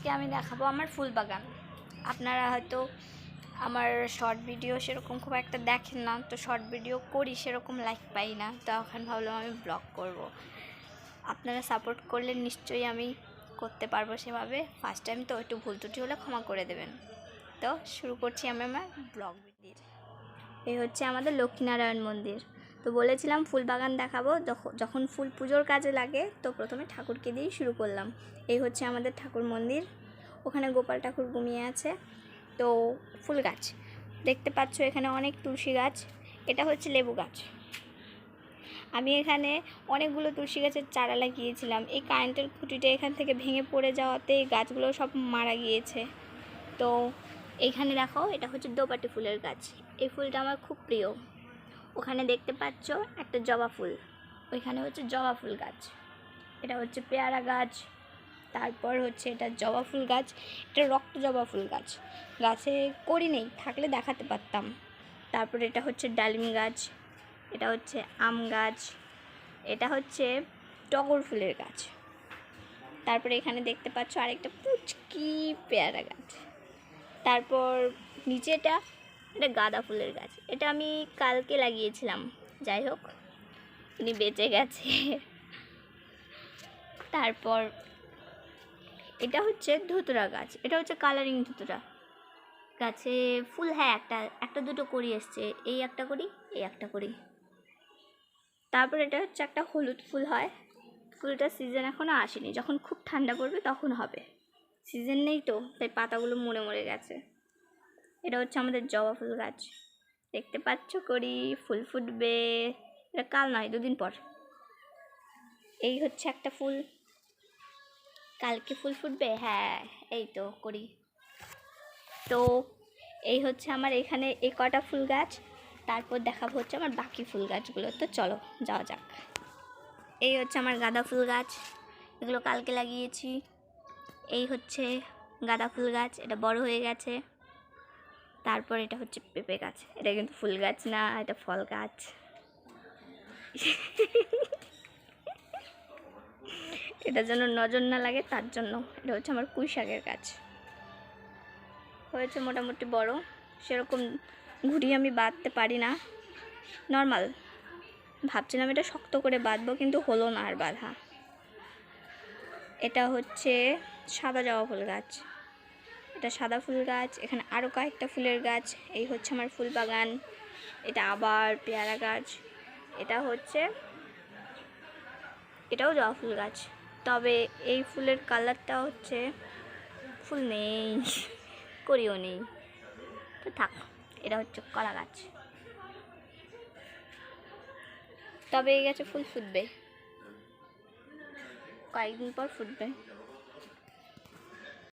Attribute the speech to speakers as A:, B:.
A: আজকে আমি দেখাবো আমার ফুল বাগান। আপনারা হয়তো আমার শর্ট ভিডিও সেরকম খুব একটা দেখেন না, তো শর্ট ভিডিও করি সেরকম লাইক পাই না, তো এখন ভাবলাম আমি ব্লগ করব। আপনারা সাপোর্ট করলে নিশ্চয়ই আমি করতে পারবো সেভাবে। ফার্স্ট টাইম তো একটু ভুল ত্রুটি হলে ক্ষমা করে দেবেন। তো শুরু করছি আমি আমার ব্লগ ভিডিও। এই হচ্ছে আমাদের লক্ষ্মীনারায়ণ মন্দির। তো বলেছিলাম ফুল বাগান দেখাবো, যখন ফুল পুজোর কাজে লাগে তো প্রথমে ঠাকুরকে দিয়েই শুরু করলাম। এই হচ্ছে আমাদের ঠাকুর মন্দির, ওখানে গোপাল ঠাকুর ঘুমিয়ে আছে। তো ফুল গাছ দেখতে পাচ্ছ, এখানে অনেক তুলসী গাছ, এটা হচ্ছে লেবু গাছ। আমি এখানে অনেকগুলো তুলসী গাছের চারা লাগিয়েছিলাম, এই কারেন্টের খুঁটিটা এখান থেকে ভেঙে পড়ে যাওয়াতে এই গাছগুলো সব মারা গিয়েছে। তো এইখানে দেখো, এটা হচ্ছে দোপাটি ফুলের গাছ, এই ফুলটা আমার খুব প্রিয়। ওখানে দেখতে পাচ্ছ একটা জবা ফুল, ওইখানে হচ্ছে জবা ফুল গাছ। এটা হচ্ছে পেয়ারা গাছ, তারপর হচ্ছে এটা জবা ফুল গাছ, এটা রক্ত জবা ফুল গাছ। গাছে করি নেই, থাকলে দেখাতে পারতাম। তারপর এটা হচ্ছে ডালিম গাছ, এটা হচ্ছে আম গাছ, এটা হচ্ছে টগর ফুলের গাছ। তারপরে এখানে দেখতে পাচ্ছ আরেকটা পুচকি পেয়ারা গাছ। তারপর নিচে এটা গাঁদা ফুলের গাছ, এটা আমি কালকে লাগিয়েছিলাম, যাই হোক উনি বেঁচে গেছে। তারপর এটা হচ্ছে ধুতরা গাছ, এটা হচ্ছে কালারিং ধুতরা গাছে ফুল, হ্যাঁ একটা দুটো করি এসছে, এই একটা করি, এই একটা করি। তারপর এটা হচ্ছে একটা হলুদ ফুল হয়, ফুলটার সিজন এখনও আসেনি, যখন খুব ঠান্ডা পড়বে তখন হবে, সিজন নেই তো তাই পাতাগুলো মরে মরে গেছে। এটা হচ্ছে আমাদের জবা ফুল গাছ, দেখতে পাচ্ছ করি, ফুল ফুটবে, এটা কাল নয় 2 দিন পর। এই হচ্ছে একটা ফুল, কালকে ফুল ফুটবে, হ্যাঁ এই তো করি। তো এই হচ্ছে আমার এখানে এই কটা ফুল গাছ, তারপর দেখাবো হচ্ছে আমার বাকি ফুল গাছগুলো। তো চলো যাওয়া যাক। এই হচ্ছে আমার গাঁদা ফুল গাছ, এগুলো কালকে লাগিয়েছি। এই হচ্ছে গাঁদা ফুল গাছ, এটা বড় হয়ে গেছে। তারপর এটা হচ্ছে পেঁপে গাছ, এটা কিন্তু ফুল গাছ না, এটা ফল গাছ। এটার জন্য নজর না লাগে তার জন্য। এটা হচ্ছে আমার পুঁই শাকের গাছ, হয়েছে মোটামুটি বড়, সেরকম ঘুরিয়ে আমি বাঁধতে পারি না, নর্মাল। ভাবছিলাম এটা শক্ত করে বাঁধবো, কিন্তু হলো না আর বাঁধা। এটা হচ্ছে সাদা জবা ফুল গাছ, এটা সাদা ফুল গাছ, এখানে আরও কয়েকটা ফুলের গাছ। এই হচ্ছে আমার ফুল বাগান। এটা আবার পেয়ারা গাছ, এটা হচ্ছে এটাও জবা ফুল গাছ, তবে এই ফুলের কালারটা হচ্ছে, ফুল নেই করিও নেই, তো থাক। এটা হচ্ছে কলা গাছ, তবে এই গাছে ফুল ফুটবে, কয়েকদিন পর ফুটবে।